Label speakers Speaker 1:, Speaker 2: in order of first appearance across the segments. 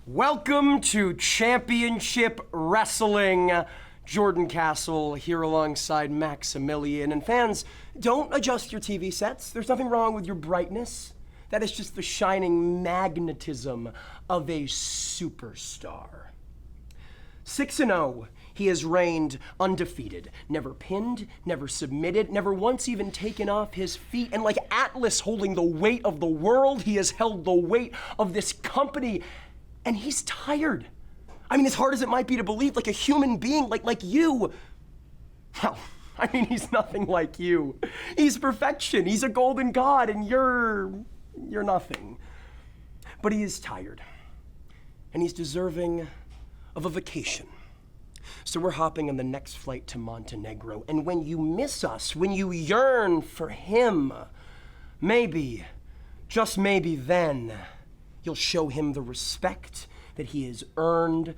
Speaker 1: Welcome to Championship Wrestling. Jordan Castle here alongside Maximilian. And fans, don't adjust your TV sets. There's nothing wrong with your brightness. That is just the shining magnetism of a superstar. 6-0, he has reigned undefeated, never pinned, never submitted, never once even taken off his feet. And like Atlas holding the weight of the world, he has held the weight of this company. And he's tired. I mean, as hard as it might be to believe, like a human being, like you. Well, I mean, he's nothing like you. He's perfection. He's a golden god, and you're nothing. But he is tired. And he's deserving of a vacation. So we're hopping on the next flight to Montenegro. And when you miss us, when you yearn for him, maybe, just maybe then, you'll show him the respect that he has earned,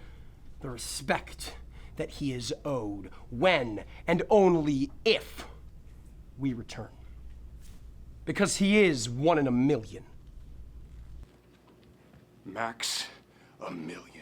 Speaker 1: the respect that he is owed, when and only if we return. Because he is 1 in a million.
Speaker 2: Max, a million.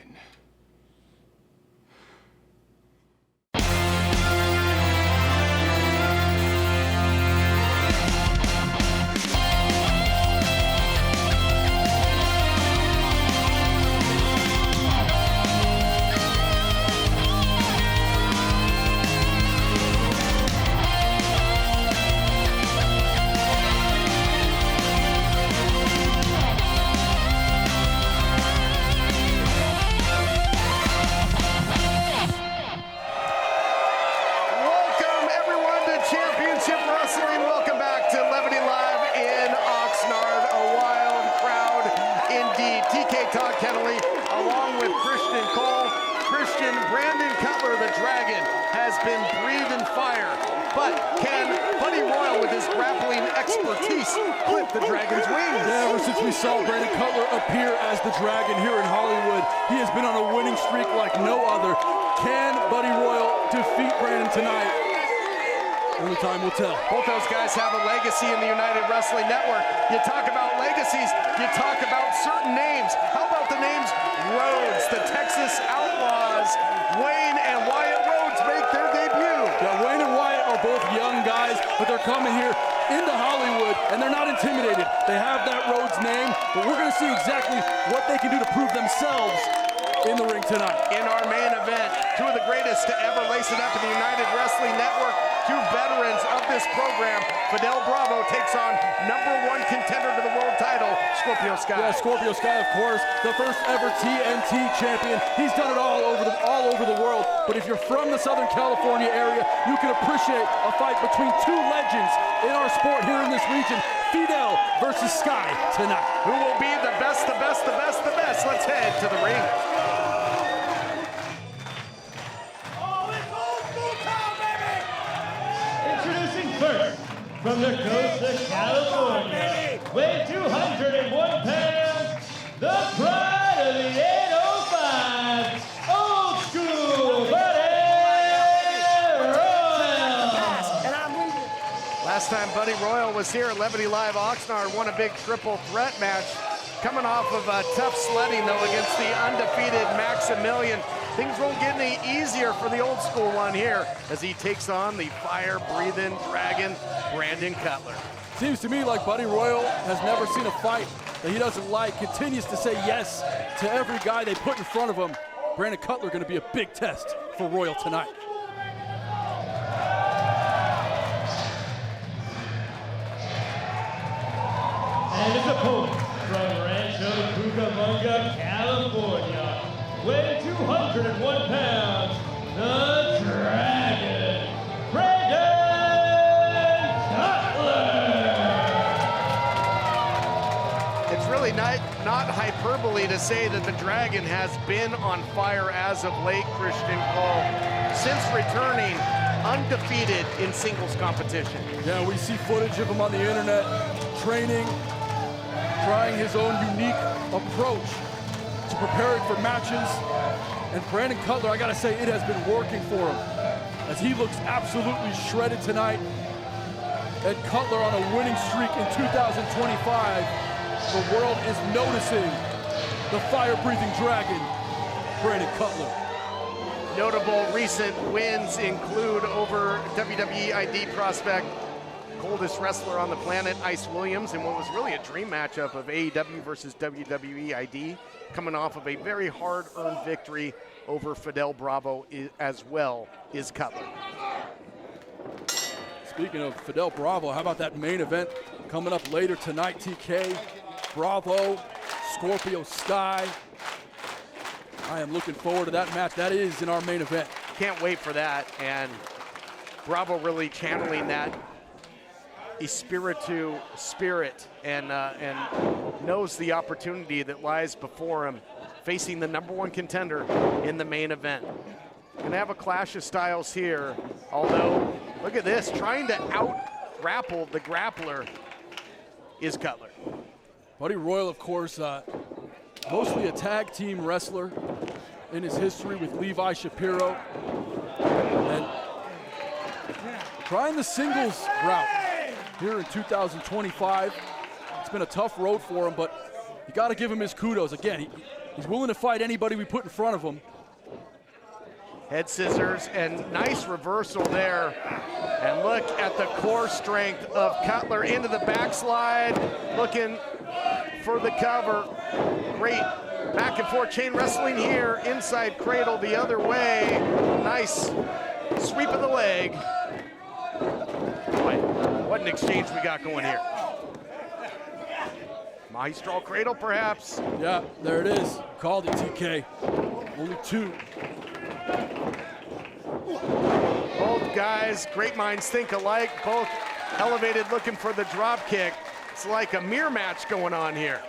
Speaker 3: The Dragon's wings. Yeah, ever since we saw Brandon Cutler appear as the Dragon here in Hollywood, he has been on a winning streak like no other. Can Buddy Royal defeat Brandon tonight? Only time will tell.
Speaker 4: Both those guys have a legacy in the United Wrestling Network. You talk about legacies, you talk about certain names. How about the names Rhodes, the Texas Outlaws? Wayne and Wyatt Rhodes make their debut.
Speaker 3: Yeah, Wayne and Wyatt are both young guys, but they're coming here into Hollywood, and they're not intimidated. They have that Rhodes name, but we're going to see exactly what they can do to prove themselves in the ring tonight.
Speaker 4: In our main event, two of the greatest to ever lace it up in the United Wrestling Network, two veterans of this program. Fidel Bravo takes on #1 contender to the world title, Scorpio Sky.
Speaker 3: Yeah, Scorpio Sky, of course, the first ever TNT champion. He's done it all over the world, but if you're from the Southern California area, you can appreciate a fight between two legends in our sport here in this region, Fidel versus Sky tonight.
Speaker 4: Who will be the best, the best, the best, the best? Let's head to the ring.
Speaker 5: First, from the coast of California, weighing 201 pounds, the pride of the 805, old school Buddy Royal.
Speaker 4: Last time Buddy Royal was here at Levity Live, Oxnard won a big triple threat match. Coming off of tough sledding, though, against the undefeated Maximilian. Things won't get any easier for the old school one here as he takes on the fire-breathing dragon, Brandon Cutler.
Speaker 3: Seems to me like Buddy Royal has never seen a fight that he doesn't like, continues to say yes to every guy they put in front of him. Brandon Cutler going to be a big test for Royal tonight.
Speaker 5: And his opponent from Rancho Cucamonga, California, weighing 201 pounds, the Dragon, Brandon Cutler.
Speaker 4: It's really not hyperbole to say that the Dragon has been on fire as of late, Christian Cole, since returning undefeated in singles competition.
Speaker 3: Yeah, we see footage of him on the internet, training, trying his own unique approach to preparing for matches. And Brandon Cutler, I gotta say, it has been working for him as he looks absolutely shredded tonight. And Cutler on a winning streak in 2025. The world is noticing the fire-breathing dragon, Brandon Cutler.
Speaker 4: Notable recent wins include over WWE ID prospect, coldest wrestler on the planet, Ice Williams, in what was really a dream matchup of AEW versus WWE ID, coming off of a very hard-earned victory over Fidel Bravo as well, is Cutler.
Speaker 3: Speaking of Fidel Bravo, how about that main event coming up later tonight, TK? Bravo, Scorpio Sky. I am looking forward to that match. That is in our main event.
Speaker 4: Can't wait for that, and Bravo really channeling that Espiritu spirit and knows the opportunity that lies before him, facing the #1 contender in the main event. Gonna have a clash of styles here, although, look at this, trying to out-grapple the grappler is Cutler.
Speaker 3: Buddy Royal, of course, mostly a tag team wrestler in his history with Levi Shapiro. And trying the singles route here in 2025. It's been a tough road for him, but you got to give him his kudos. Again, he's willing to fight anybody we put in front of him.
Speaker 4: Head scissors and nice reversal there. And look at the core strength of Cutler into the backslide, looking for the cover. Great back and forth chain wrestling here, inside cradle the other way. Nice sweep of the leg. Boy, what an exchange we got going here. Maestro cradle perhaps.
Speaker 3: Yeah, there it is. Called it, TK. Only two.
Speaker 4: Both guys, great minds think alike. Both elevated looking for the drop kick. It's like a mirror match going on here.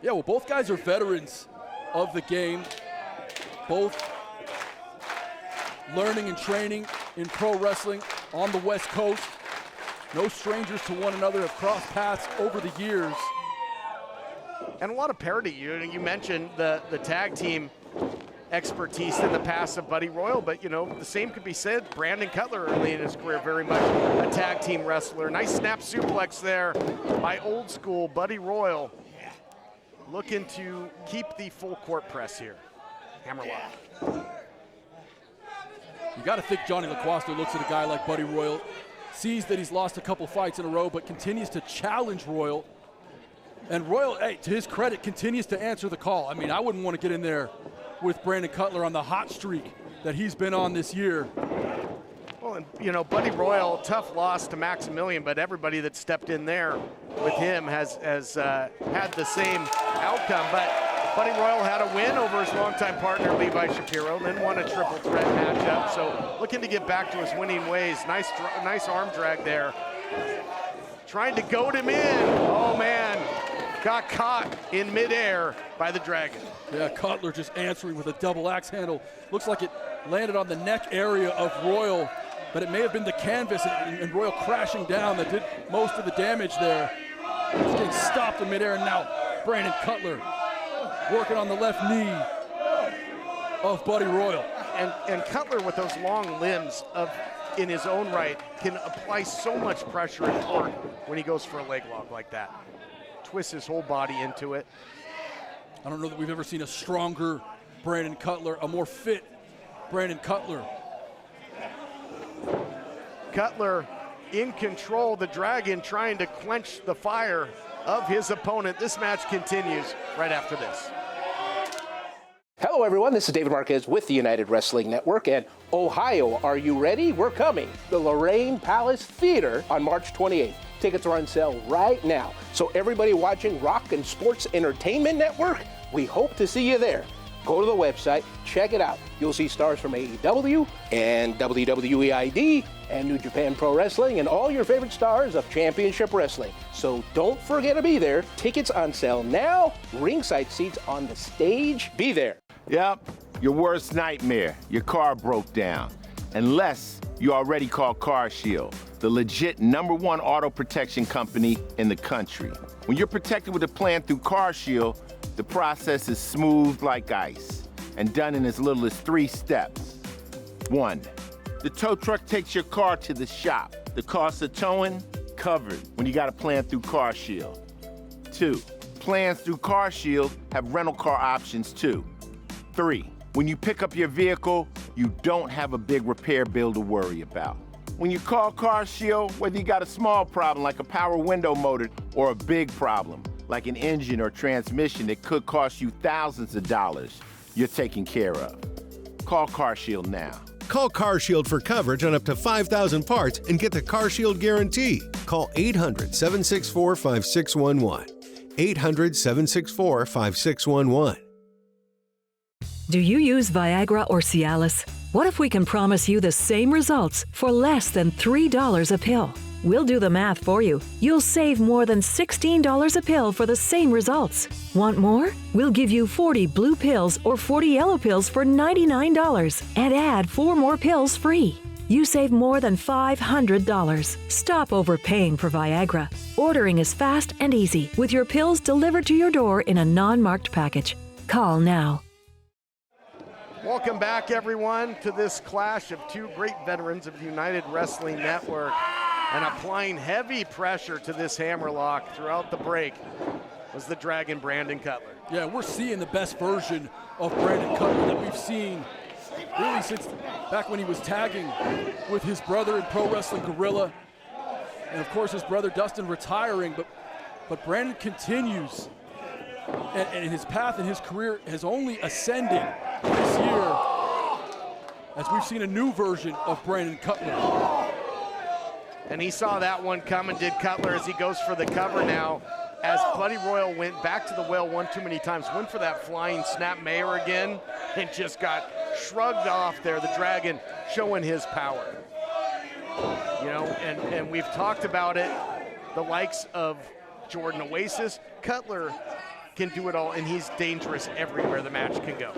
Speaker 3: Yeah, well, both guys are veterans of the game. Both learning and training in pro wrestling on the West Coast. No strangers to one another, have crossed paths over the years.
Speaker 4: And a lot of parity. You mentioned the tag team expertise in the past of Buddy Royal, but you know, the same could be said. Brandon Cutler early in his career, very much a tag team wrestler. Nice snap suplex there by old school Buddy Royal. Looking to keep the full court press here. Hammerlock.
Speaker 3: You got to think Johnny LaQuasto looks at a guy like Buddy Royal, sees that he's lost a couple fights in a row, but continues to challenge Royal. And Royal, hey, to his credit, continues to answer the call. I mean, I wouldn't want to get in there with Brandon Cutler on the hot streak that he's been on this year.
Speaker 4: Well, and you know, Buddy Royal, tough loss to Maximilian, but everybody that stepped in there with him has had the same outcome. But Buddy Royal had a win over his longtime partner Levi Shapiro, then won a triple threat matchup. So looking to get back to his winning ways. Nice arm drag there. Trying to goad him in. Oh man, got caught in midair by the Dragon.
Speaker 3: Yeah, Cutler just answering with a double axe handle. Looks like it landed on the neck area of Royal, but it may have been the canvas and Royal crashing down that did most of the damage there. He's getting stopped in midair, and now Brandon Cutler working on the left knee of Buddy Royal.
Speaker 4: And Cutler, with those long limbs in his own right, can apply so much pressure and torque when he goes for a leg lock like that. Twists his whole body into it.
Speaker 3: I don't know that we've ever seen a stronger Brandon Cutler, a more fit Brandon Cutler.
Speaker 4: Cutler in control, the Dragon trying to quench the fire of his opponent. This match continues right after this.
Speaker 6: Hello everyone, this is David Marquez with the United Wrestling Network, and Ohio, are you ready? We're coming. The Lorraine Palace Theater on March 28th. Tickets are on sale right now. So everybody watching Rock and Sports Entertainment Network, we hope to see you there. Go to the website, check it out. You'll see stars from AEW and WWE ID and New Japan Pro Wrestling and all your favorite stars of Championship Wrestling. So don't forget to be there. Tickets on sale now. Ringside seats on the stage. Be there.
Speaker 7: Yep, your worst nightmare. Your car broke down. Unless you already called Car Shield, the legit #1 auto protection company in the country. When you're protected with a plan through Car Shield, the process is smooth like ice and done in as little as 3 steps. 1, the tow truck takes your car to the shop. The cost of towing, covered when you got a plan through Car Shield. 2, plans through CarShield have rental car options too. 3, when you pick up your vehicle, you don't have a big repair bill to worry about. When you call CarShield, whether you got a small problem like a power window motor or a big problem like an engine or transmission that could cost you thousands of dollars, you're taken care of. Call CarShield now.
Speaker 8: Call CarShield for coverage on up to 5,000 parts and get the CarShield guarantee. Call 800-764-5611. 800-764-5611.
Speaker 9: Do you use Viagra or Cialis? What if we can promise you the same results for less than $3 a pill? We'll do the math for you. You'll save more than $16 a pill for the same results. Want more? We'll give you 40 blue pills or 40 yellow pills for $99 and add 4 more pills free. You save more than $500. Stop overpaying for Viagra. Ordering is fast and easy with your pills delivered to your door in a non-marked package. Call now.
Speaker 4: Welcome back, everyone, to this clash of two great veterans of the United Wrestling Network, and applying heavy pressure to this hammerlock throughout the break was the Dragon, Brandon Cutler.
Speaker 3: Yeah, we're seeing the best version of Brandon Cutler that we've seen really since back when he was tagging with his brother in Pro Wrestling Guerrilla, and of course his brother Dustin retiring, but Brandon continues, and his path in his career has only ascended this year as we've seen a new version of Brandon Cutler.
Speaker 4: And he saw that one coming, did Cutler, as he goes for the cover now, as Buddy Royal went back to the well one too many times, went for that flying snap mayor again, and just got shrugged off there. The Dragon showing his power. You know, and we've talked about it, the likes of Jordan Oasis. Cutler can do it all, and he's dangerous everywhere the match can go.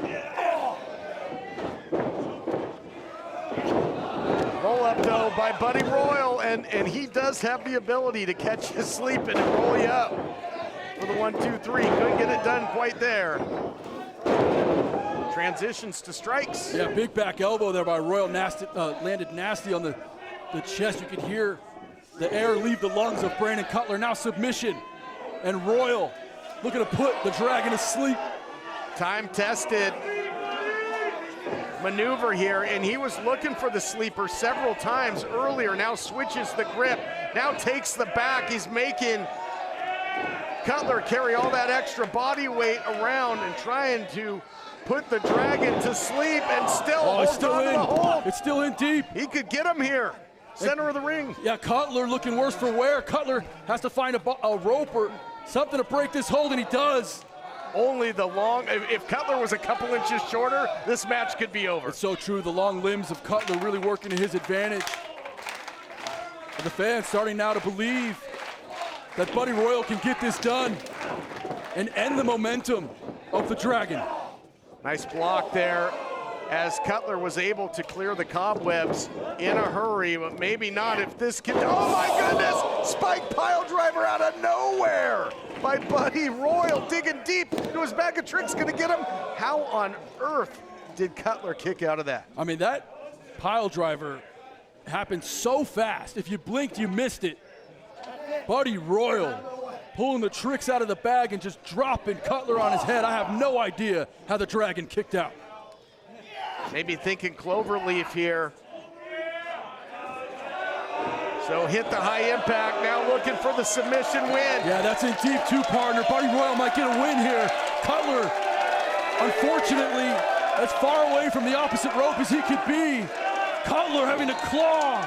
Speaker 4: Roll up, though, by Buddy Royal, and he does have the ability to catch you sleeping and roll you up for the 1-2-3. Couldn't get it done quite there. Transitions to strikes.
Speaker 3: Yeah, big back elbow there by Royal, landed nasty on the chest. You could hear the air leave the lungs of Brandon Cutler. Now submission, and Royal looking to put the Dragon to sleep.
Speaker 4: Time-tested maneuver here, and he was looking for the sleeper several times earlier. Now switches the grip, now takes the back. He's making Cutler carry all that extra body weight around and trying to put the Dragon to sleep, and still holds on to the hold.
Speaker 3: It's still in deep.
Speaker 4: He could get him here, center of the ring.
Speaker 3: Yeah, Cutler looking worse for wear. Cutler has to find a rope or something to break this hold, and he does.
Speaker 4: Only the long, if Cutler was a couple inches shorter, this match could be over.
Speaker 3: It's so true, the long limbs of Cutler really working to his advantage. And the fans starting now to believe that Buddy Royal can get this done and end the momentum of the Dragon.
Speaker 4: Nice block there as Cutler was able to clear the cobwebs in a hurry, but maybe not if this can, oh my goodness! Spike pile driver out of nowhere by Buddy Royal, digging deep into his bag of tricks, gonna get him. How on earth did Cutler kick out of that?
Speaker 3: I mean, that pile driver happened so fast. If you blinked, you missed it. Buddy Royal pulling the tricks out of the bag and just dropping Cutler on his head. I have no idea how the Dragon kicked out.
Speaker 4: Maybe thinking cloverleaf here. So hit the high impact, now looking for the submission win.
Speaker 3: Yeah, that's in deep too, partner. Buddy Royal might get a win here. Cutler, unfortunately, as far away from the opposite rope as he could be. Cutler having to claw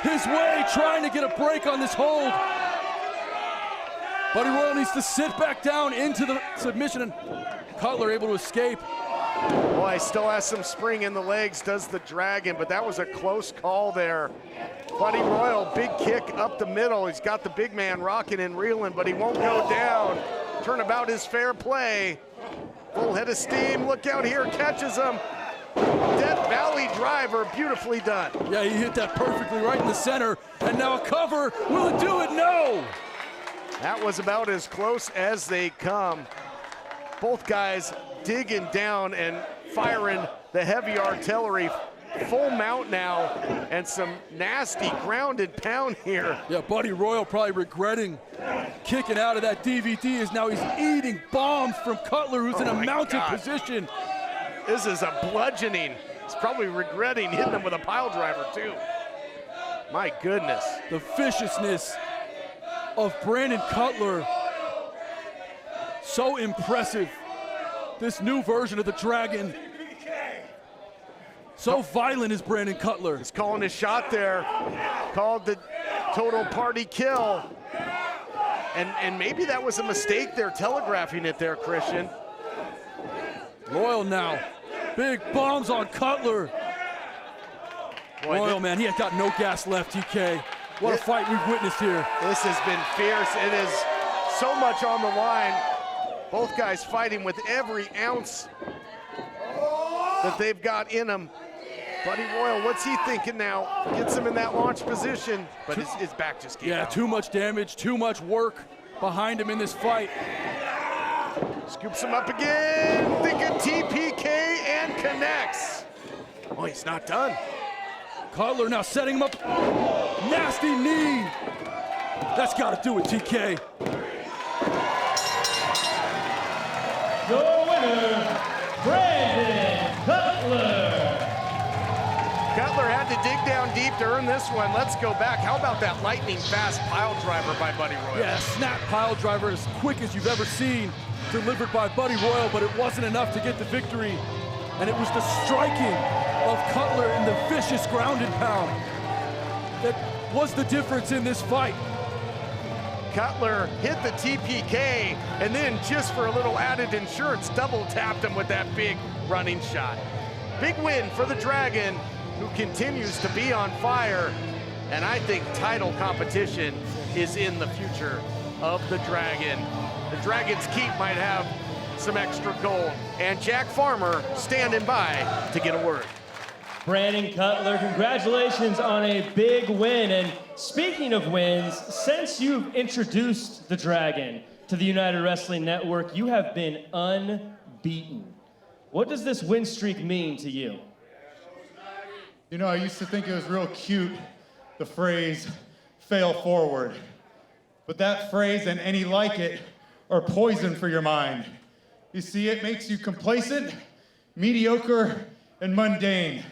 Speaker 3: his way, trying to get a break on this hold. Buddy Royal needs to sit back down into the submission, and Cutler able to escape.
Speaker 4: Boy, still has some spring in the legs, does the Dragon, but that was a close call there. Buddy Royal, big kick up the middle. He's got the big man rocking and reeling, but he won't go down. Turnabout is fair play. Full head of steam, look out here, catches him. Death Valley driver, beautifully done.
Speaker 3: Yeah, he hit that perfectly right in the center, and now a cover. Will it do it? No!
Speaker 4: That was about as close as they come. Both guys digging down and firing the heavy artillery full mount now, and some nasty ground and pound here.
Speaker 3: Yeah, Buddy Royal probably regretting kicking out of that DVD as now he's eating bombs from Cutler, who's in a mounted position.
Speaker 4: This is a bludgeoning. He's probably regretting hitting him with a pile driver too. My goodness.
Speaker 3: The viciousness of Brandon Cutler. So impressive. This new version of the Dragon. So violent is Brandon Cutler.
Speaker 4: He's calling his shot there. Called the total party kill. And maybe that was a mistake there, telegraphing it there, Christian.
Speaker 3: Royal now. Big bombs on Cutler.
Speaker 4: Boy,
Speaker 3: Royal, man, he has got no gas left, TK. What a fight we've witnessed here.
Speaker 4: This has been fierce. It is so much on the line. Both guys fighting with every ounce that they've got in them. Buddy Royal, what's he thinking now? Gets him in that launch position, but his back just came out.
Speaker 3: Too much damage, too much work behind him in this fight.
Speaker 4: Scoops him up again, thinking TPK and connects. Oh, he's not done.
Speaker 3: Cutler now setting him up. Nasty knee. That's got to do it, TK.
Speaker 5: The winner, Brandon Cutler.
Speaker 4: Cutler had to dig down deep to earn this one. Let's go back. How about that lightning fast pile driver by Buddy Royal?
Speaker 3: Yeah, snap pile driver as quick as you've ever seen, delivered by Buddy Royal, but it wasn't enough to get the victory. And it was the striking of Cutler and the vicious ground and pound that was the difference in this fight.
Speaker 4: Cutler hit the TPK, and then just for a little added insurance, double tapped him with that big running shot. Big win for the Dragon, who continues to be on fire. And I think title competition is in the future of the Dragon. The Dragon's Keep might have some extra gold. And Jack Farmer standing by to get a word.
Speaker 5: Brandon Cutler, congratulations on a big win. And speaking of wins, since you've introduced the Dragon to the United Wrestling Network, you have been unbeaten. What does this win streak mean to you?
Speaker 10: You know, I used to think it was real cute, the phrase, fail forward. But that phrase and any like it are poison for your mind. You see, it makes you complacent, mediocre, and mundane.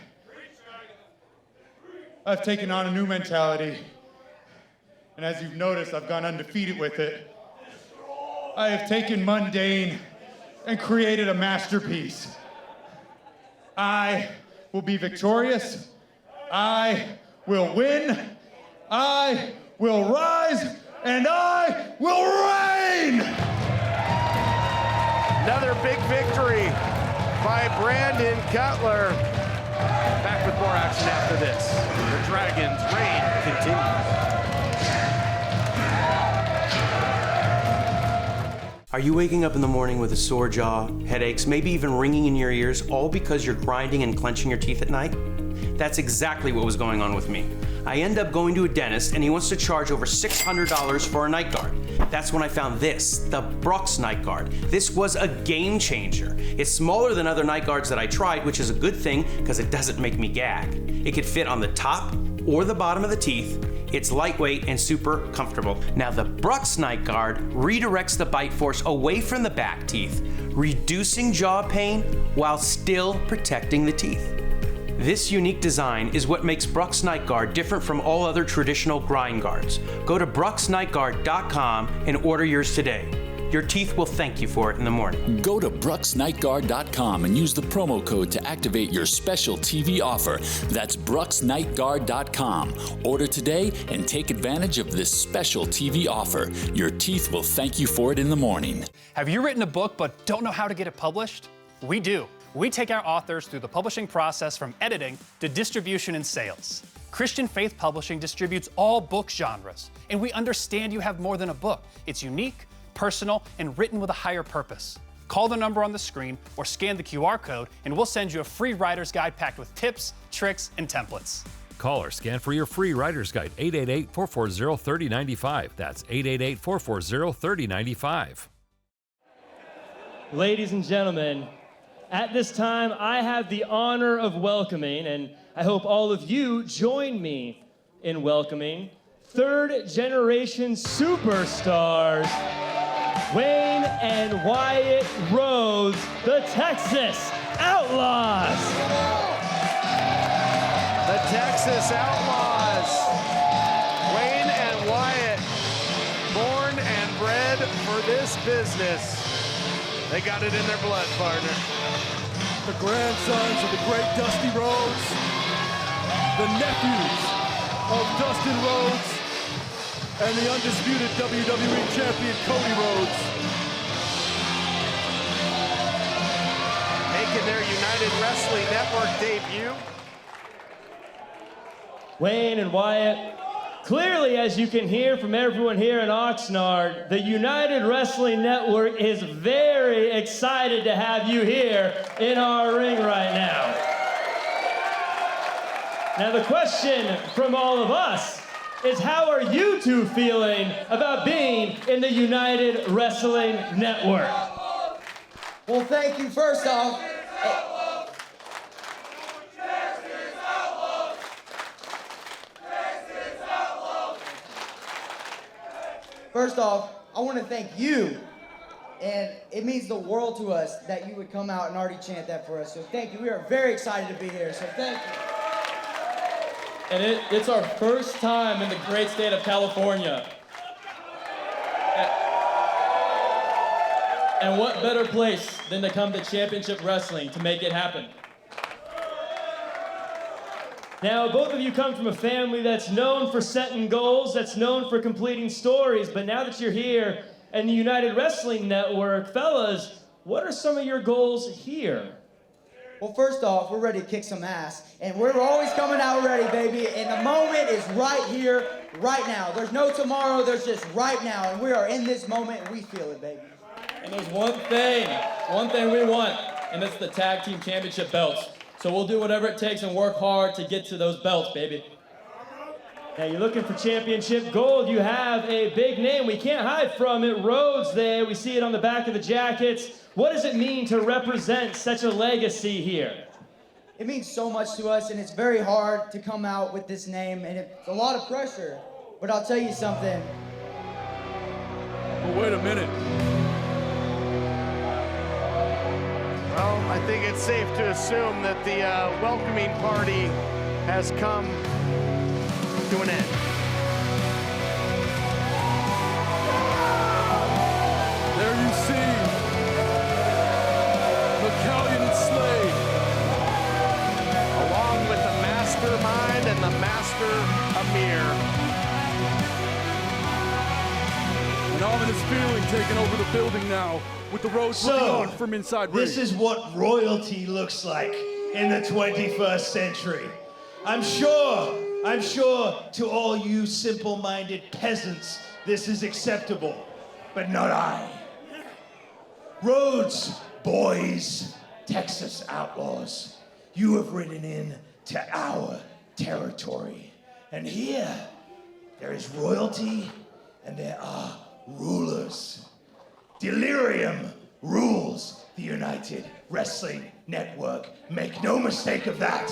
Speaker 10: I've taken on a new mentality, and as you've noticed, I've gone undefeated with it. I have taken mundane and created a masterpiece. I will be victorious. I will win. I will rise, and I will reign!
Speaker 4: Another big victory by Brandon Cutler. Back with more action after this. The Dragon's reign continues.
Speaker 11: Are you waking up in the morning with a sore jaw, headaches, maybe even ringing in your ears, all because you're grinding and clenching your teeth at night? That's exactly what was going on with me. I end up going to a dentist and he wants to charge over $600 for a night guard. That's when I found this, the Brooks night guard. This was a game changer. It's smaller than other night guards that I tried, which is a good thing because it doesn't make me gag. It could fit on the top or the bottom of the teeth. It's lightweight and super comfortable. Now the Brooks night guard redirects the bite force away from the back teeth, reducing jaw pain while still protecting the teeth. This unique design is what makes Brooks Night Guard different from all other traditional grind guards. Go to brooksnightguard.com and order yours today. Your teeth will thank you for it in the morning.
Speaker 12: Go to brooksnightguard.com and use the promo code to activate your special TV offer. That's brooksnightguard.com. Order today and take advantage of this special TV offer. Your teeth will thank you for it in the morning.
Speaker 13: Have you written a book but don't know how to get it published? We do. We take our authors through the publishing process from editing to distribution and sales. Christian Faith Publishing distributes all book genres, and we understand you have more than a book. It's unique, personal, and written with a higher purpose. Call the number on the screen or scan the QR code, and we'll send you a free writer's guide packed with tips, tricks, and templates.
Speaker 14: Call or scan for your free writer's guide, 888-440-3095. That's 888-440-3095.
Speaker 5: Ladies and gentlemen, at this time, I have the honor of welcoming, and I hope all of you join me in welcoming third-generation superstars, Wayne and Wyatt Rhodes, the Texas Outlaws.
Speaker 4: The Texas Outlaws, Wayne and Wyatt, born and bred for this business. They got it in their blood, partner.
Speaker 3: The grandsons of the great Dusty Rhodes, the nephews of Dustin Rhodes, and the undisputed WWE champion Cody Rhodes.
Speaker 4: Making their United Wrestling Network debut.
Speaker 5: Wayne and Wyatt, clearly, as you can hear from everyone here in Oxnard, the United Wrestling Network is very excited to have you here in our ring right now. Now, the question from all of us is, how are you two feeling about being in the United Wrestling Network?
Speaker 15: Well, thank you, first off. First off, I want to thank you, and it means the world to us that you would come out and already chant that for us, so thank you. We are very excited to be here, so thank you.
Speaker 16: And it's our first time in the great state of California. And what better place than to come to Championship Wrestling to make it happen?
Speaker 5: Now, both of you come from a family that's known for setting goals, that's known for completing stories, but now that you're here in the United Wrestling Network, fellas, what are some of your goals here?
Speaker 15: Well, first off, we're ready to kick some ass, and we're always coming out ready, baby, and the moment is right here, right now. There's no tomorrow, there's just right now, and we are in this moment, and we feel it, baby.
Speaker 16: And there's one thing we want, and that's the Tag Team Championship belts. So we'll do whatever it takes and work hard to get to those belts, baby.
Speaker 5: Now, you're looking for championship gold. You have a big name. We can't hide from it. Rhodes there. We see it on the back of the jackets. What does it mean to represent such a legacy here?
Speaker 15: It means so much to us, and it's very hard to come out with this name, and it's a lot of pressure. But I'll tell you something.
Speaker 3: But wait a minute.
Speaker 4: Well, I think it's safe to assume that the welcoming party has come to an end.
Speaker 3: There you see McCallion and Slade,
Speaker 4: along with the mastermind and the master Amir.
Speaker 3: An ominous feeling taking over the building now, with the Rhodes looking on from inside
Speaker 17: this
Speaker 3: ring.
Speaker 17: is what royalty looks like in the 21st century. I'm sure to all you simple-minded peasants, this is acceptable, but not I. Rhodes, boys, Texas Outlaws, you have ridden in to our territory. And here, there is royalty and there are rulers. Delirium rules the United Wrestling Network. Make no mistake of that.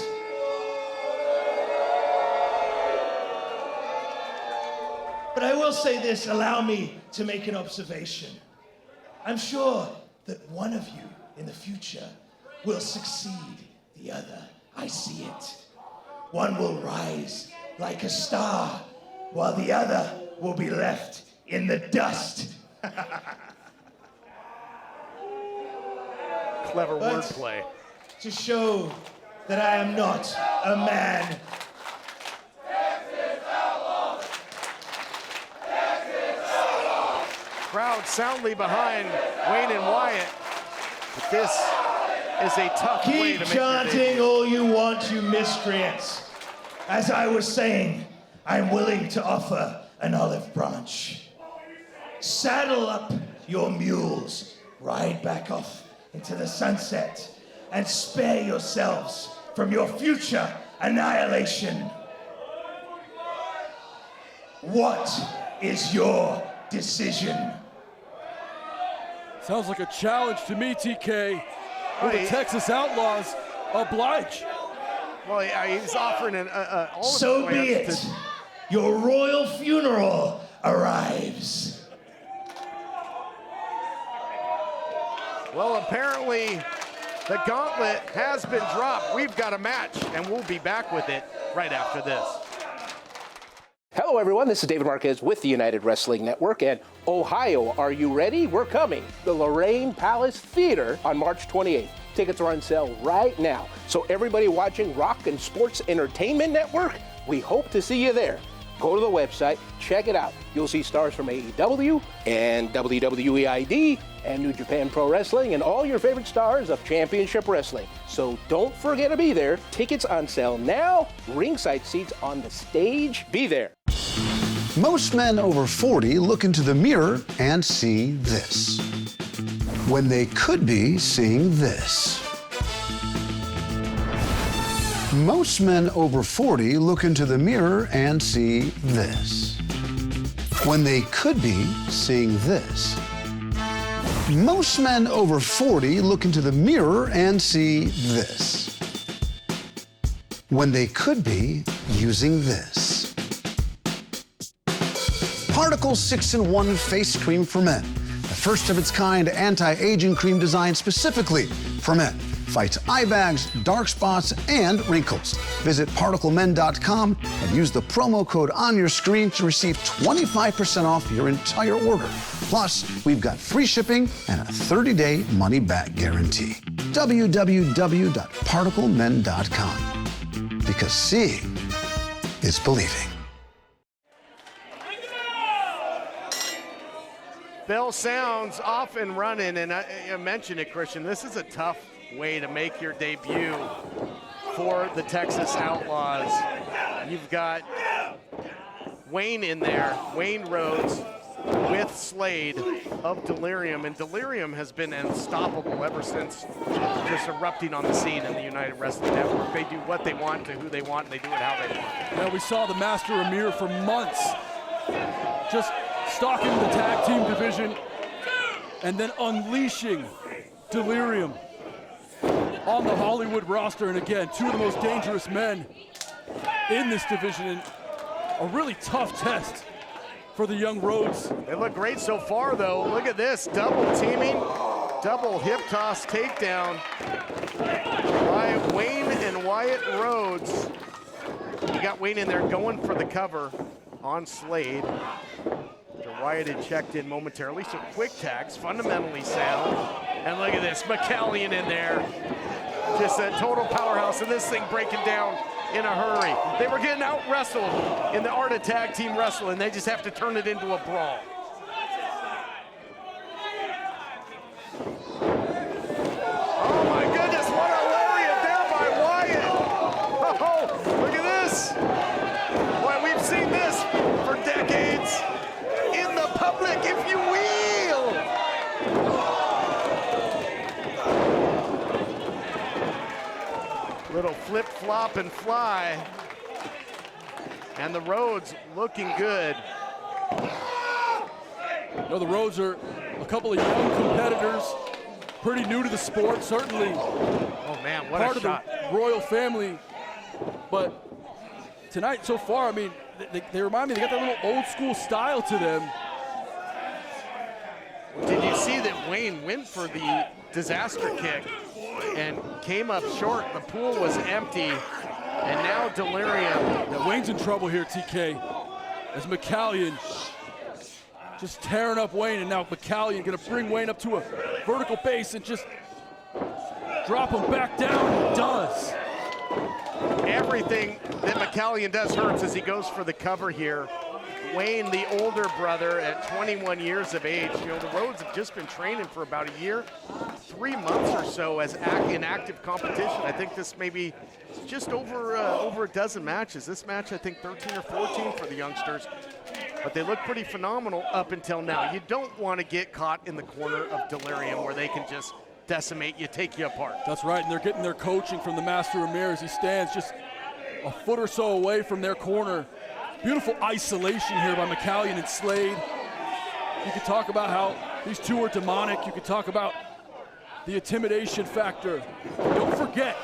Speaker 17: But I will say this, allow me to make an observation. I'm sure that one of you in the future will succeed the other. I see it. One will rise like a star, while the other will be left in the dust.
Speaker 4: Clever
Speaker 17: But
Speaker 4: wordplay.
Speaker 17: to show that I am not a man.
Speaker 4: Crowd soundly behind Wayne and Wyatt. But this is a tough way to
Speaker 17: Keep
Speaker 4: make your
Speaker 17: chanting
Speaker 4: debut.
Speaker 17: all you want, you miscreants. As I was saying, I'm willing to offer an olive branch. Saddle up your mules, ride back off into the sunset, and spare yourselves from your future annihilation. What is your decision?
Speaker 3: Sounds like a challenge to me, TK. Will the Texas Outlaws oblige?
Speaker 4: Well, he's offering all
Speaker 17: So
Speaker 4: of
Speaker 17: be
Speaker 4: his
Speaker 17: it. Your royal funeral arrives.
Speaker 4: Well, apparently the gauntlet has been dropped. We've got a match, and we'll be back with it right after this.
Speaker 6: Hello, everyone. This is David Marquez with the United Wrestling Network. And Ohio, are you ready? We're coming. The Lorraine Palace Theater on March 28th. Tickets are on sale right now. So everybody watching Rock and Sports Entertainment Network, we hope to see you there. Go to the website, check it out. You'll see stars from AEW and WWE ID and New Japan Pro Wrestling and all your favorite stars of Championship Wrestling. So don't forget to be there. Tickets on sale now. Ringside seats on the stage. Be there.
Speaker 18: Most men over 40 look into the mirror and see this, when they could be seeing this. Most men over 40 look into the mirror and see this, when they could be seeing this. Most men over 40 look into the mirror and see this, when they could be using this. Particle 6-in-1 Face Cream for Men, the first of its kind anti-aging cream designed specifically for men. Fights eye bags, dark spots, and wrinkles. Visit ParticleMen.com and use the promo code on your screen to receive 25% off your entire order. Plus, we've got free shipping and a 30-day money-back guarantee. www.ParticleMen.com. Because seeing is believing.
Speaker 4: Bell sounds off and running, and I mentioned it, Christian. This is a tough way to make your debut for the Texas Outlaws. You've got Wayne in there, Wayne Rhodes with Slade of Delirium, and Delirium has been unstoppable ever since just erupting on the scene in the United Wrestling Network. They do what they want to who they want, and they do it how they want.
Speaker 3: Yeah, we saw the Master Amir for months just stalking the tag team division and then unleashing Delirium on the Hollywood roster. And again, two of the most dangerous men in this division, and a really tough test for the young Rhodes.
Speaker 4: They look great so far, though. Look at this, double teaming, double hip toss takedown by Wayne and Wyatt Rhodes. You got Wayne in there going for the cover on Slade. Wyatt had checked in momentarily, so quick tags, fundamentally sound. And look at this, McCallion in there. Just a total powerhouse, and this thing breaking down in a hurry. They were getting out-wrestled in the art of tag team wrestling. They just have to turn it into a brawl. Oh my goodness, what a lariat there by Wyatt. Oh, look at this. Boy, we've seen this for decades. In the public, if you will. Little flip, flop, and fly. And the Rhodes looking good.
Speaker 3: You know, the Rhodes are a couple of young competitors, pretty new to the sport, certainly.
Speaker 4: Oh man, what
Speaker 3: part
Speaker 4: a shot.
Speaker 3: of the royal family. But tonight so far, I mean, they remind me, they got that little old school style to them.
Speaker 4: Did you see that Wayne went for the disaster kick and came up short? The pool was empty, and now Delirium.
Speaker 3: Yeah, Wayne's in trouble here, TK, as McCallion just tearing up Wayne, and now McCallion gonna bring Wayne up to a vertical base and just drop him back down. He does.
Speaker 4: Everything that McCallion does hurts as he goes for the cover here. Wayne, the older brother, at 21 years of age. You know, the Rhodes have just been training for about a year, 3 months or so as in active competition. I think this may be just over a dozen matches. This match, I think 13 or 14 for the youngsters. But they look pretty phenomenal up until now. You don't want to get caught in the corner of Delirium where they can just decimate you, take you apart.
Speaker 3: That's right, and they're getting their coaching from the Master Amir as he stands just a foot or so away from their corner. Beautiful isolation here by McCallion and Slade. You could talk about how these two are demonic. You could talk about the intimidation factor. Don't forget,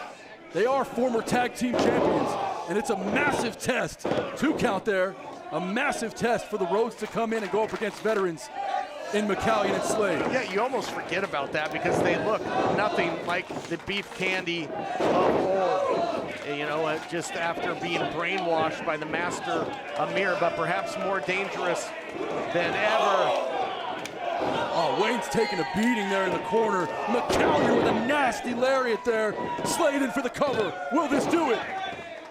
Speaker 3: They are former tag team champions, and it's a massive test. 2 count there, a massive test for the Rhodes to come in and go up against veterans in McCallion and Slade.
Speaker 4: Yeah, you almost forget about that because they look nothing like the beef candy of old. You know, just after being brainwashed by the master Amir, but perhaps more dangerous than ever.
Speaker 3: Oh, Wayne's taking a beating there in the corner. McCallion with a nasty lariat there. Slade in for the cover. Will this do it?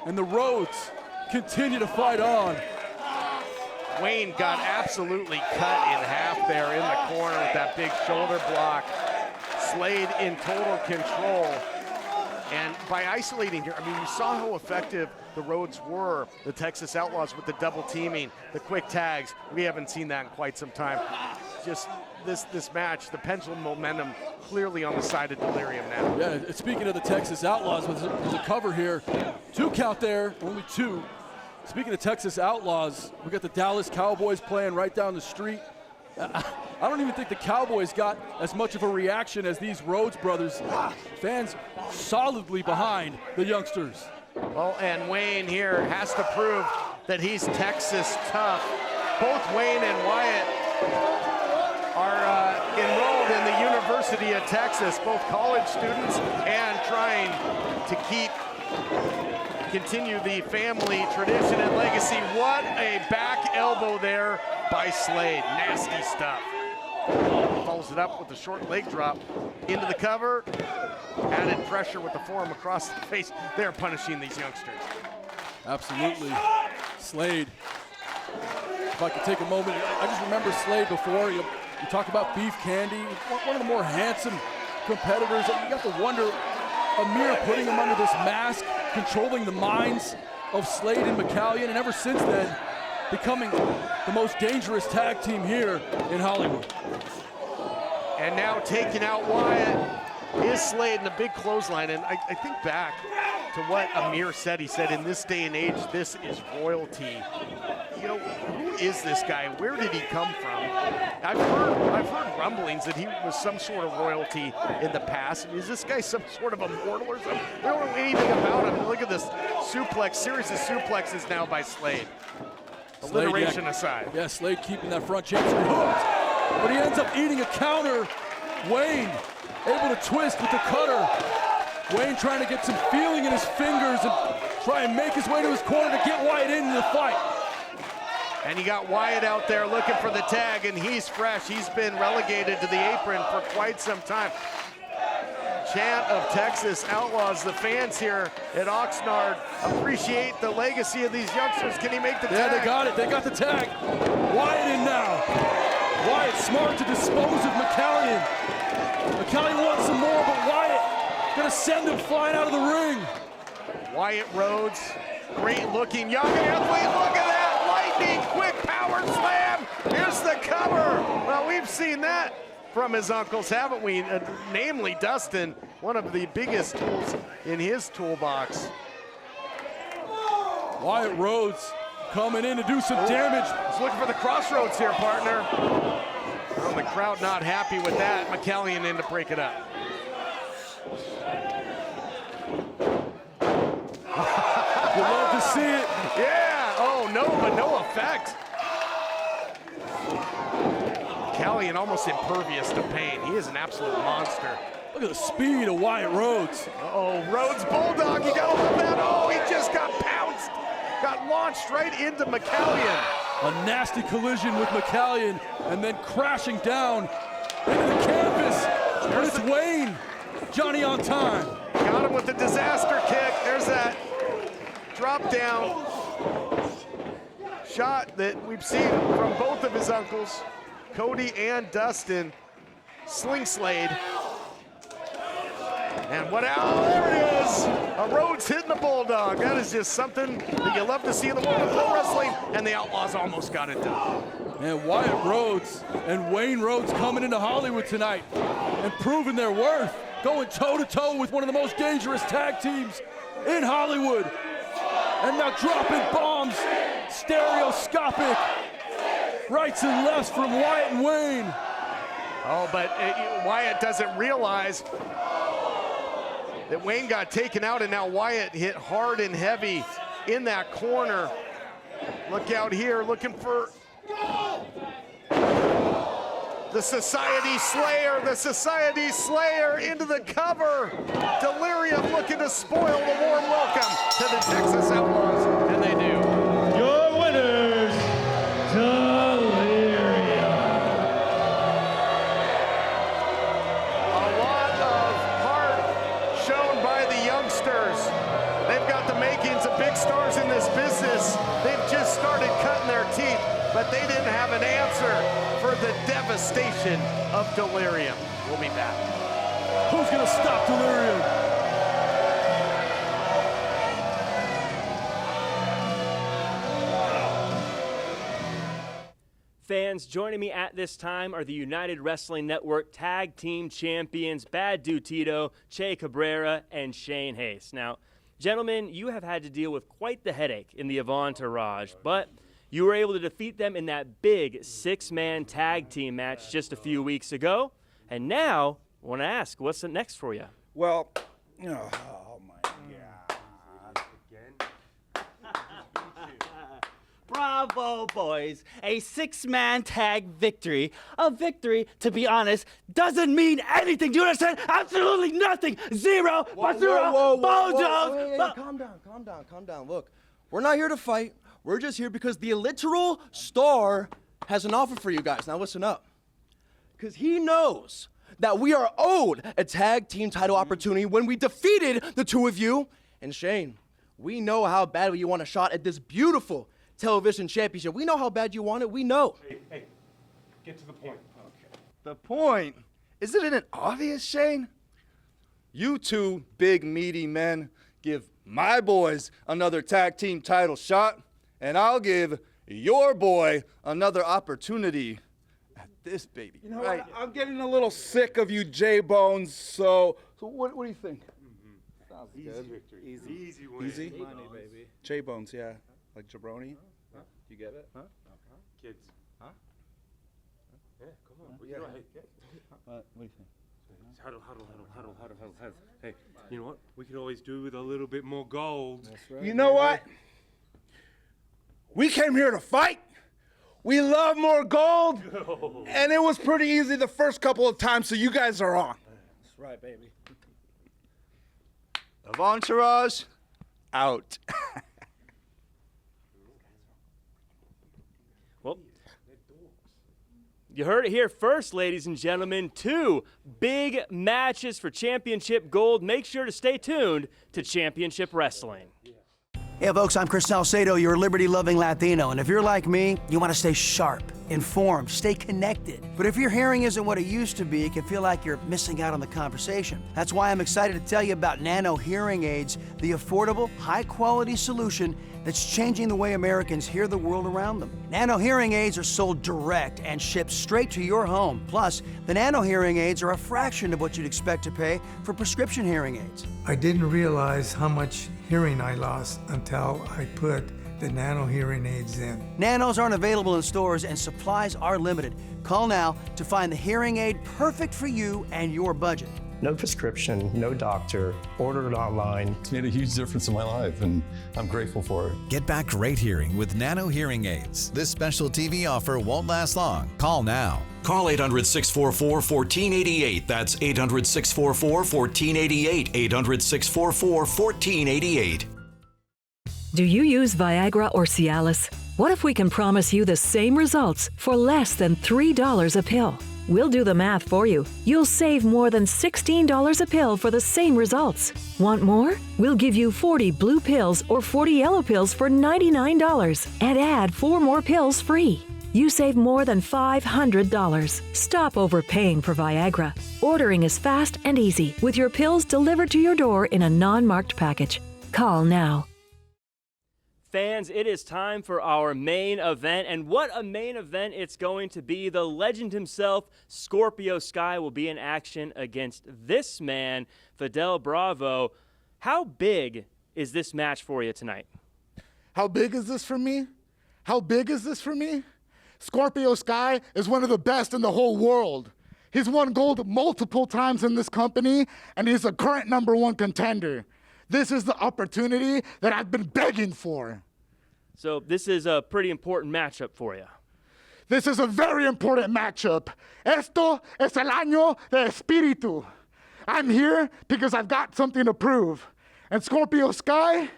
Speaker 3: And the Rhodes continue to fight on.
Speaker 4: Wayne got absolutely cut in half there in the corner with that big shoulder block. Slade in total control. And by isolating here, I mean, you saw how effective the Rhodes were, the Texas Outlaws, with the double teaming, the quick tags. We haven't seen that in quite some time. Just this match, the pendulum momentum clearly on the side of Delirium now.
Speaker 3: Yeah, speaking of the Texas Outlaws, there's a cover here. 2 count there, only 2. Speaking of Texas Outlaws, we got the Dallas Cowboys playing right down the street. I don't even think the Cowboys got as much of a reaction as these Rhodes brothers. Fans solidly behind the youngsters.
Speaker 4: Well, and Wayne here has to prove that he's Texas tough. Both Wayne and Wyatt are enrolled in the University of Texas, both college students and trying to continue the family tradition and legacy. What a back elbow there by Slade. Nasty stuff. Follows it up with a short leg drop into the cover. Added pressure with the forearm across the face. They're punishing these youngsters.
Speaker 3: Absolutely. Slade. If I could take a moment, I just remember Slade before. You talk about beef candy, one of the more handsome competitors. You got to wonder, Amir putting him under this mask, controlling the minds of Slade and McCallion, and ever since then, becoming the most dangerous tag team here in Hollywood.
Speaker 4: And now taking out Wyatt is Slade in a big clothesline. And I think back to what Amir said. He said, in this day and age, this is royalty. You know, who is this guy? Where did he come from? I've heard rumblings that he was some sort of royalty in the past. Is this guy some sort of immortal or something? I don't know anything about him. Look at this suplex, series of suplexes now by Slade. Alliteration aside.
Speaker 3: Yeah, Slade keeping that front championship hooked, but he ends up eating a counter. Wayne able to twist with the cutter. Wayne trying to get some feeling in his fingers and try and make his way to his corner to get Wyatt into the fight.
Speaker 4: And you got Wyatt out there looking for the tag, and he's fresh. He's been relegated to the apron for quite some time. Chant of Texas Outlaws. The fans here at Oxnard appreciate the legacy of these youngsters. Can he make the tag?
Speaker 3: Yeah, they got it. They got the tag. Wyatt in now. Wyatt smart to dispose of McCallion. McCallion wants some more, but Wyatt gonna send him flying out of the ring.
Speaker 4: Wyatt Rhodes, great looking young athlete. Look at that. Lightning quick power slam. Here's the cover. Well, we've seen that from his uncles, haven't we? Namely Dustin, one of the biggest tools in his toolbox.
Speaker 3: Wyatt Rhodes coming in to do some damage.
Speaker 4: He's looking for the crossroads here, partner. Well, the crowd not happy with that. McCallion in to break it up.
Speaker 3: You love to see it.
Speaker 4: Yeah, oh no, but no effect. McCallion almost impervious to pain. He is an absolute monster.
Speaker 3: Look at the speed of Wyatt Rhodes.
Speaker 4: Oh, Rhodes Bulldog, you gotta love that. Oh, he just got pounced. Got launched right into McCallion.
Speaker 3: A nasty collision with McCallion and then crashing down into the canvas. But it's Wayne, Johnny on time.
Speaker 4: Got him with the disaster kick. There's that drop down shot that we've seen from both of his uncles, Cody and Dustin. Sling Slade. And what, oh, there it is. A Rhodes hitting the Bulldog. That is just something that you love to see in the world of pro wrestling, and the Outlaws almost got it done.
Speaker 3: And Wyatt Rhodes and Wayne Rhodes coming into Hollywood tonight and proving their worth, going toe-to-toe with one of the most dangerous tag teams in Hollywood. And now dropping bombs, stereoscopic, rights and lefts from Wyatt and Wayne.
Speaker 4: Oh, but Wyatt doesn't realize that Wayne got taken out, and now Wyatt hit hard and heavy in that corner. Look out here, looking for the Society Slayer into the cover. Delirium looking to spoil the warm welcome to the Texas Outlaws, and they do.
Speaker 5: Your winners, Delirium.
Speaker 4: A lot of heart shown by the youngsters. They've got the makings of big stars in this business. They've just started cutting their teeth, but they didn't have an answer for the devastation of Delirium. We'll be back.
Speaker 3: Who's gonna stop Delirium?
Speaker 5: Fans, joining me at this time are the United Wrestling Network Tag Team Champions, Bad Dude Tito, Che Cabrera, and Shane Hayes. Now, gentlemen, you have had to deal with quite the headache in the Entourage, but you were able to defeat them in that big 6-man tag team match just a few weeks ago. And now, I want to ask, what's next for you?
Speaker 19: Well, oh my God.
Speaker 20: Bravo, boys. A 6-man tag victory. A victory, to be honest, doesn't mean anything. Do you understand? Absolutely nothing. Zero, basura, bojo.
Speaker 21: Calm down. Look, we're not here to fight. We're just here because the literal star has an offer for you guys. Now listen up. Because he knows that we are owed a tag team title opportunity when we defeated the two of you. And Shane, we know how badly you want a shot at this beautiful television championship. We know how bad you want it. We know.
Speaker 19: Hey, get to the point. Okay. The point? Isn't it obvious, Shane? You two big, meaty men give my boys another tag team title shot, and I'll give your boy another opportunity at this baby. You know right? What? I'm getting a little sick of you J-Bones, so what do you think? Sounds
Speaker 2: Easy
Speaker 19: good.
Speaker 2: victory.
Speaker 19: Easy
Speaker 2: win.
Speaker 19: Easy?
Speaker 2: Money, baby.
Speaker 19: J-Bones, yeah. Like jabroni? Huh? You get it? Huh?
Speaker 2: Kids. Huh? Yeah, come on.
Speaker 19: Yeah.
Speaker 2: You know, hey,
Speaker 19: What do you think?
Speaker 2: Huddle. Hey, you know what? We could always do with a little bit more gold.
Speaker 19: That's right. You know what? We came here to fight. We love more gold. And it was pretty easy the first couple of times, so you guys are on.
Speaker 21: That's right, baby.
Speaker 19: Entourage, out.
Speaker 5: Well, you heard it here first, ladies and gentlemen. 2 big matches for championship gold. Make sure to stay tuned to Championship Wrestling.
Speaker 22: Hey folks, I'm Chris Salcedo, your liberty-loving Latino, and if you're like me, you want to stay sharp, informed, stay connected. But if your hearing isn't what it used to be, it can feel like you're missing out on the conversation. That's why I'm excited to tell you about Nano Hearing Aids, the affordable, high-quality solution that's changing the way Americans hear the world around them. Nano Hearing Aids are sold direct and shipped straight to your home. Plus, the Nano Hearing Aids are a fraction of what you'd expect to pay for prescription hearing aids.
Speaker 23: I didn't realize how much hearing I lost until I put the Nano Hearing Aids in.
Speaker 22: Nanos aren't available in stores and supplies are limited. Call now to find the hearing aid perfect for you and your budget.
Speaker 24: No prescription, no doctor, ordered it online. It's made a huge difference in my life, and I'm grateful for it.
Speaker 25: Get back great hearing with Nano Hearing Aids. This special TV offer won't last long. Call now.
Speaker 26: Call 800-644-1488. That's 800-644-1488. 800-644-1488.
Speaker 9: Do you use Viagra or Cialis? What if we can promise you the same results for less than $3 a pill? We'll do the math for you. You'll save more than $16 a pill for the same results. Want more? We'll give you 40 blue pills or 40 yellow pills for $99 and add 4 more pills free. You save more than $500. Stop overpaying for Viagra. Ordering is fast and easy with your pills delivered to your door in a non-marked package. Call now.
Speaker 5: Fans, it is time for our main event, and what a main event it's going to be. The legend himself, Scorpio Sky, will be in action against this man, Fidel Bravo. How big is this match for you tonight?
Speaker 19: How big is this for me? How big is this for me? Scorpio Sky is one of the best in the whole world.
Speaker 1: He's won gold multiple times in this company, and he's a current #1 contender. This is the opportunity that I've been begging for.
Speaker 5: So this is a pretty important matchup for you.
Speaker 1: This is a very important matchup. Esto es el año de espíritu. I'm here because I've got something to prove. And Scorpio Sky,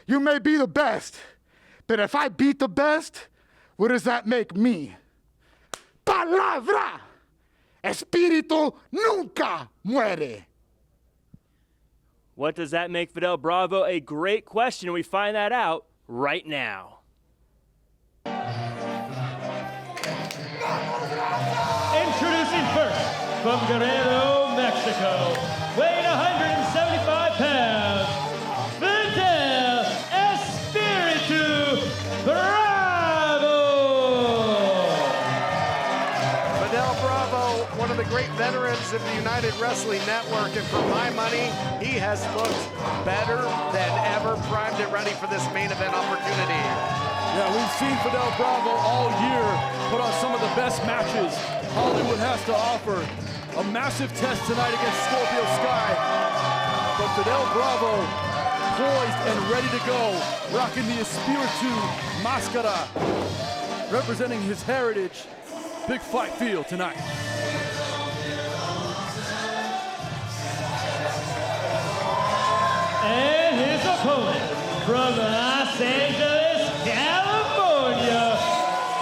Speaker 1: you may be the best, but if I beat the best, what does that make me? Palabra! Espíritu nunca muere.
Speaker 5: What does that make Fidel Bravo? A great question. We find that out right now. Introducing first, from Guerrero, Mexico, weighing 175 pounds, Fidel Espiritu Bravo!
Speaker 4: Fidel Bravo, one of the great veterans of the United Wrestling Network, and for my money, he has looked better than ever, primed and ready for this main event opportunity.
Speaker 3: Yeah, we've seen Fidel Bravo all year put on some of the best matches Hollywood has to offer. A massive test tonight against Scorpio Sky. But Fidel Bravo, poised and ready to go, rocking the Espiritu Máscara, representing his heritage. Big fight feel tonight.
Speaker 5: And his opponent from Los Angeles, California,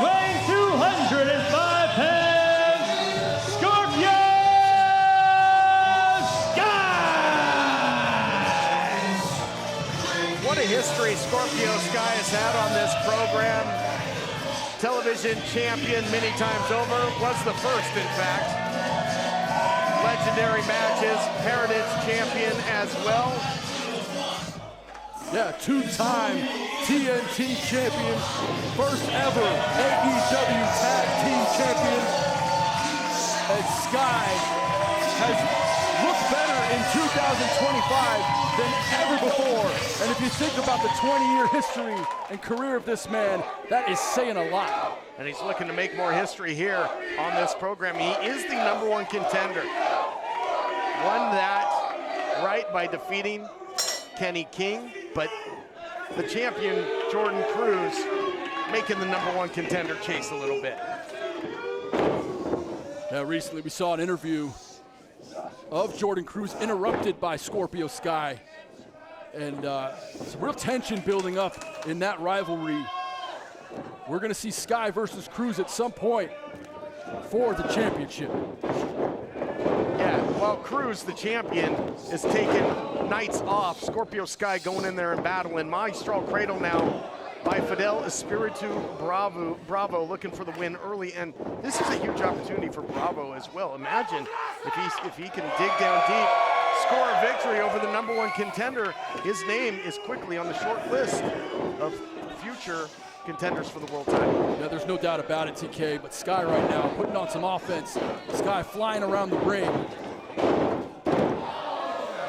Speaker 5: weighing 205 pounds, Scorpio Sky!
Speaker 4: What a history Scorpio Sky has had on this program. Television champion many times over, was the first in fact. Legendary matches, heritage champion as well.
Speaker 3: Yeah, two-time TNT champion, first ever AEW Tag Team champion. And Sky has looked better in 2025 than ever before. And if you think about the 20-year history and career of this man, that is saying a lot.
Speaker 4: And he's looking to make more history here on this program. He is the #1 contender. Won that right by defeating Kenny King, but the champion, Jordan Cruz, making the #1 contender chase a little bit.
Speaker 3: Yeah, recently we saw an interview of Jordan Cruz interrupted by Scorpio Sky. And some real tension building up in that rivalry. We're gonna see Sky versus Cruz at some point for the championship.
Speaker 4: Yeah, while Cruz, the champion, is taking nights off, Scorpio Sky going in there and battling. Maestro Cradle now by Fidel Espiritu Bravo looking for the win early, and this is a huge opportunity for Bravo as well. Imagine if he can dig down deep, score a victory over the #1 contender. His name is quickly on the short list of future contenders for the world title.
Speaker 3: Yeah, there's no doubt about it, TK, but Sky right now putting on some offense. Sky flying around the ring.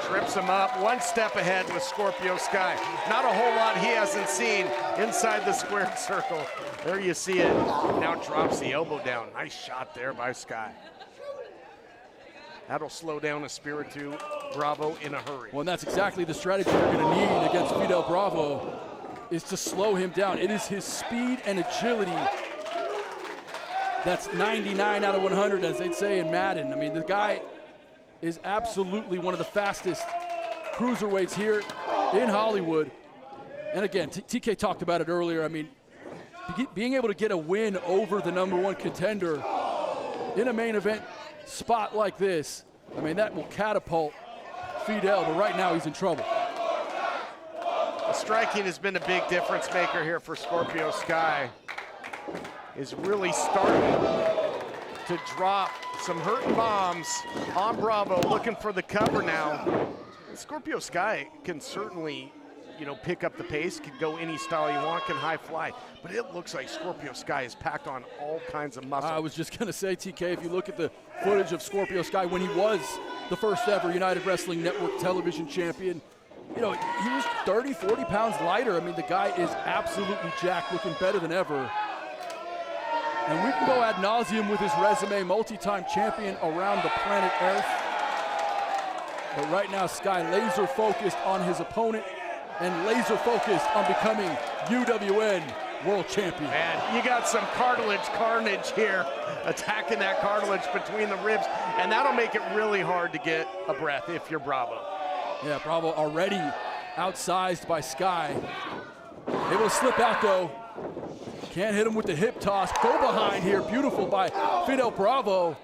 Speaker 4: Trips him up, one step ahead with Scorpio Sky. Not a whole lot he hasn't seen inside the squared circle. There you see it. Now drops the elbow down. Nice shot there by Sky. That'll slow down Espiritu Bravo in a hurry.
Speaker 3: Well, and that's exactly the strategy you're going to need against Fidel Bravo, is to slow him down. It is his speed and agility that's 99 out of 100, as they'd say in Madden. I mean, the guy is absolutely one of the fastest cruiserweights here in Hollywood. And again, TK talked about it earlier. I mean, being able to get a win over the #1 contender in a main event spot like this, I mean, that will catapult Fidel, but right now he's in trouble.
Speaker 4: The striking has been a big difference maker here for Scorpio Sky. Is really starting to drop some hurting bombs on Bravo, looking for the cover now. Scorpio Sky can certainly, pick up the pace, can go any style you want, can high fly, but it looks like Scorpio Sky is packed on all kinds of muscle.
Speaker 3: I was just gonna say, TK, if you look at the footage of Scorpio Sky when he was the first ever United Wrestling Network television champion, he was 30, 40 pounds lighter. I mean, the guy is absolutely jacked, looking better than ever. And we can go ad nauseum with his resume, multi-time champion around the planet Earth. But right now, Sky laser focused on his opponent and laser focused on becoming UWN World Champion.
Speaker 4: Man, you got some carnage here, attacking that cartilage between the ribs, and that'll make it really hard to get a breath if you're Bravo.
Speaker 3: Yeah, Bravo already outsized by Sky. Able to slip out though. Can't hit him with the hip toss. Go behind here, beautiful by Fidel Bravo.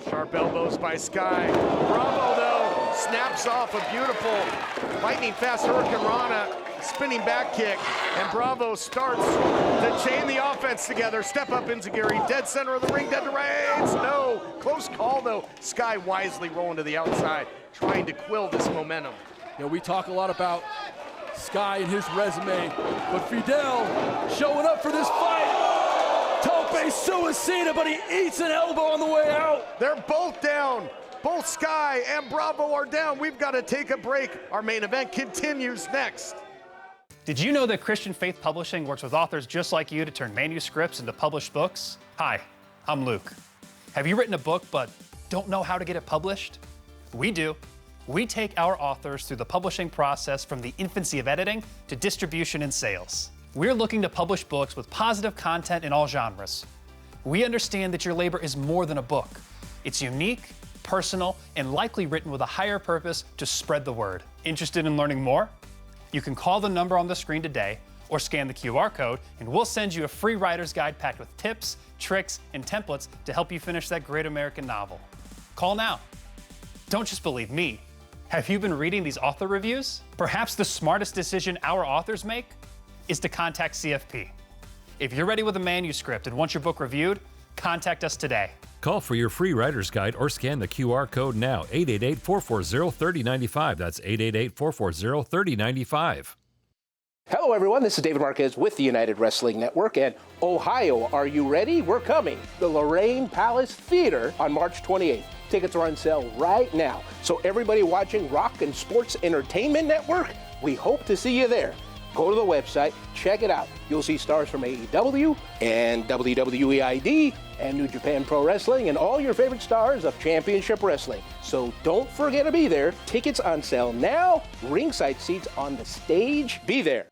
Speaker 4: Sharp elbows by Sky. Bravo though, snaps off a beautiful lightning fast Hurricane Rana, spinning back kick, and Bravo starts to chain the offense together. Step up enziguri, dead center of the ring, dead to rights. No, close call though. Sky wisely rolling to the outside, trying to quill this momentum.
Speaker 3: Yeah, we talk a lot about Sky and his resume, but Fidel showing up for this fight. Tope suicida, but he eats an elbow on the way out.
Speaker 4: They're both down. Both Sky and Bravo are down. We've got to take a break. Our main event continues next.
Speaker 13: Did you know that Christian Faith Publishing works with authors just like you to turn manuscripts into published books? Hi, I'm Luke. Have you written a book but don't know how to get it published? We do. We take our authors through the publishing process from the infancy of editing to distribution and sales. We're looking to publish books with positive content in all genres. We understand that your labor is more than a book. It's unique, personal, and likely written with a higher purpose to spread the word. Interested in learning more? You can call the number on the screen today or scan the QR code, and we'll send you a free writer's guide packed with tips, tricks, and templates to help you finish that great American novel. Call now. Don't just believe me. Have you been reading these author reviews? Perhaps the smartest decision our authors make is to contact CFP. If you're ready with a manuscript and want your book reviewed, contact us today.
Speaker 14: Call for your free writer's guide or scan the QR code now, 888-440-3095. That's 888-440-3095.
Speaker 6: Hello, everyone. This is David Marquez with the United Wrestling Network. And Ohio, are you ready? We're coming. The Lorraine Palace Theater on March 28th. Tickets are on sale right now. So everybody watching Rock and Sports Entertainment Network, we hope to see you there. Go to the website, check it out. You'll see stars from AEW and WWE ID and New Japan Pro Wrestling and all your favorite stars of Championship Wrestling. So don't forget to be there. Tickets on sale now. Ringside seats on the stage. Be there.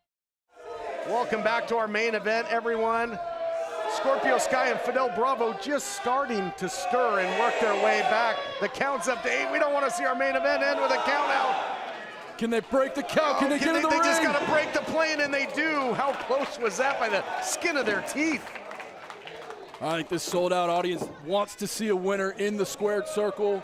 Speaker 4: Welcome back to our main event, everyone. Scorpio Sky and Fidel Bravo just starting to stir and work their way back. The count's up to 8. We don't want to see our main event end with a count out.
Speaker 3: Can they break the count? Can they get in the ring?
Speaker 4: They just got to break the plane, and they do. How close was that by the skin of their teeth?
Speaker 3: I think this sold-out audience wants to see a winner in the squared circle.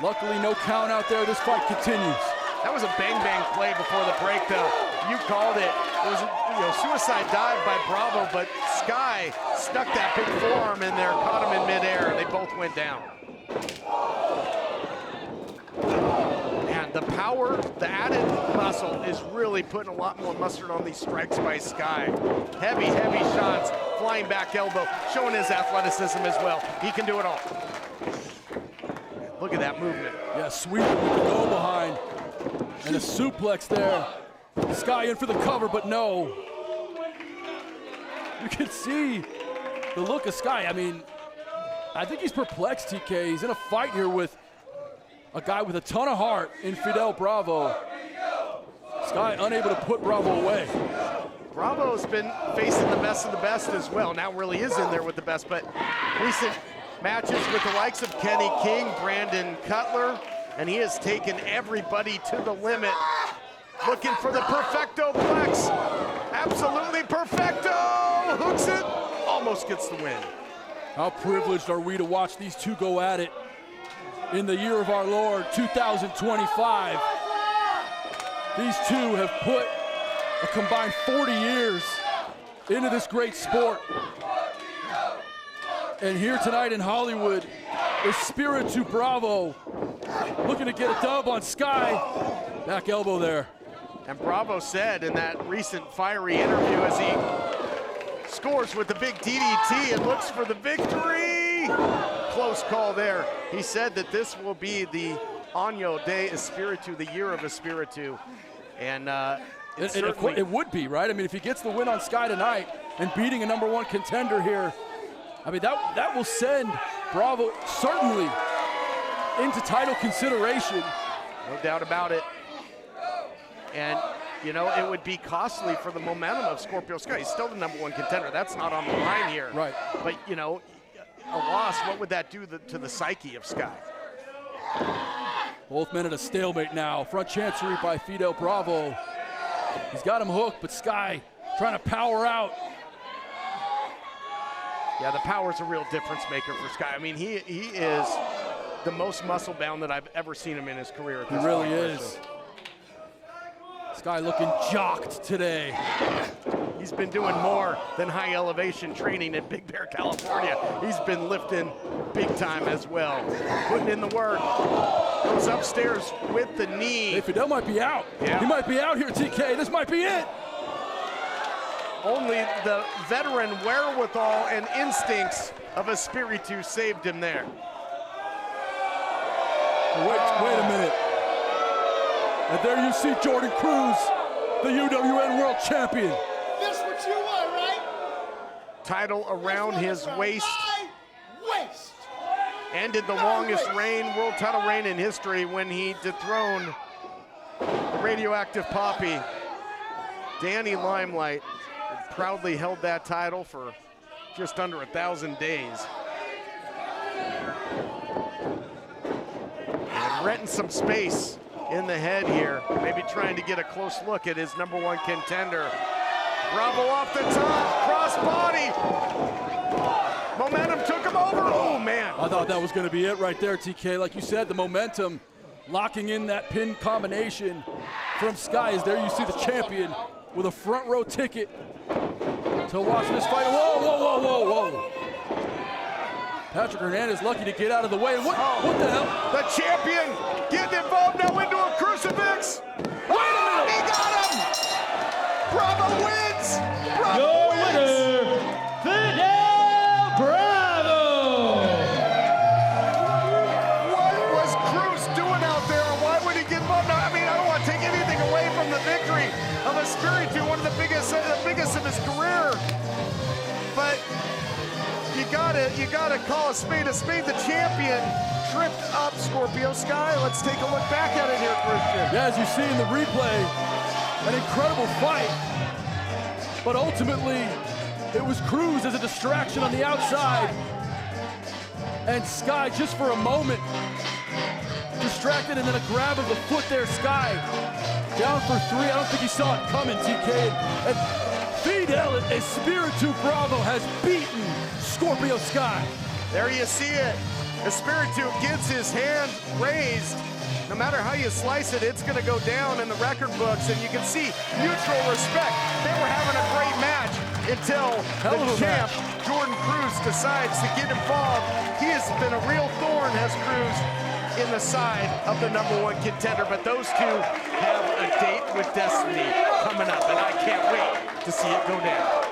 Speaker 3: Luckily, no count out there. This fight continues.
Speaker 4: That was a bang-bang play before the break, though. You called it. It was a suicide dive by Bravo, but Sky stuck that big forearm in there, caught him in midair, and they both went down. Man, the power, the added muscle is really putting a lot more mustard on these strikes by Sky. Heavy, heavy shots, flying back elbow, showing his athleticism as well. He can do it all. Look at that movement.
Speaker 3: Yeah, sweep with the go behind. And a suplex there. Sky in for the cover, but no. You can see the look of Sky. I mean, I think he's perplexed, TK. He's in a fight here with a guy with a ton of heart in Fidel Bravo. Sky unable to put Bravo away.
Speaker 4: Bravo's been facing the best of the best as well. Now really is in there with the best, but recent matches with the likes of Kenny King, Brandon Cutler, and he has taken everybody to the limit. Looking for the perfecto plex. Absolutely perfecto. Hooks it. Almost gets the win.
Speaker 3: How privileged are we to watch these two go at it in the year of our Lord, 2025. These two have put a combined 40 years into this great sport. And here tonight in Hollywood is Espiritu Bravo looking to get a dub on Sky. Back elbow there.
Speaker 4: And Bravo said in that recent fiery interview as he scores with the big DDT and looks for the victory. Close call there. He said that this will be the Año de Espiritu, the year of Espiritu. And
Speaker 3: It would be, right? I mean, if he gets the win on Sky tonight and beating a #1 contender here, I mean, that will send Bravo certainly into title consideration.
Speaker 4: No doubt about it. And, you know, it would be costly for the momentum of Scorpio Sky. He's still the #1 contender. That's not on the line here.
Speaker 3: Right.
Speaker 4: But, you know, a loss, what would that do to the psyche of Sky?
Speaker 3: Both men at a stalemate now. Front chancery by Fidel Bravo. He's got him hooked, but Sky trying to power out.
Speaker 4: Yeah, the power's a real difference maker for Sky. I mean, he is the most muscle-bound that I've ever seen him in his career. At this
Speaker 3: He really
Speaker 4: point,
Speaker 3: is. Sky looking jocked today.
Speaker 4: He's been doing more than high elevation training in Big Bear, California. He's been lifting big time as well. Putting in the work. Goes upstairs with the knee.
Speaker 3: Hey, Fidel might be out.
Speaker 4: Yeah.
Speaker 3: He might be out here, TK. This might be it.
Speaker 4: Only the veteran wherewithal and instincts of Espiritu saved him there.
Speaker 3: Wait a minute. And there you see Jordan Cruz, the UWN World Champion.
Speaker 7: This what you want, right?
Speaker 4: Title around his waist. Ended the longest world title reign in history when he dethroned the radioactive Poppy. Danny Limelight proudly held that title for just under 1,000 days. And renting some space in the head here, maybe trying to get a close look at his #1 contender. Bravo off the top, cross body. Momentum took him over. Oh, man.
Speaker 3: I thought that was going to be it right there, TK. Like you said, the momentum locking in that pin combination from Sky. Is there you see the champion with a front row ticket to watch this fight. Whoa, whoa, whoa, whoa, whoa. Patrick Hernandez lucky to get out of the way. What the hell?
Speaker 4: The champion getting involved now into a crucifix. Wait a minute. He got him. Bravo wins. Bravo wins.
Speaker 5: Winner, Fidel Bravo.
Speaker 4: What was Cruz doing out there? Why would he get involved? Now, I mean, I don't want to take anything away from the victory of Espiritu, one of the biggest of his career. But you gotta call a spade a spade. The champion tripped up Scorpio Sky. Let's take a look back at it here, Christian.
Speaker 3: Yeah, as you see in the replay, an incredible fight. But ultimately, it was Cruz as a distraction on the outside. And Sky, just for a moment, distracted, and then a grab of the foot there, Sky. Down for 3. I don't think he saw it coming, TK. And Fidel Espiritu Bravo has beaten Scorpio Sky.
Speaker 4: There you see it. Espiritu gets his hand raised. No matter how you slice it, it's going to go down in the record books, and you can see mutual respect. They were having a great match until the champ, Jordan Cruz, decides to get involved. He has been a real thorn, has Cruz, in the side of the #1 contender, but those two have a date with destiny coming up, and I can't wait to see it go down.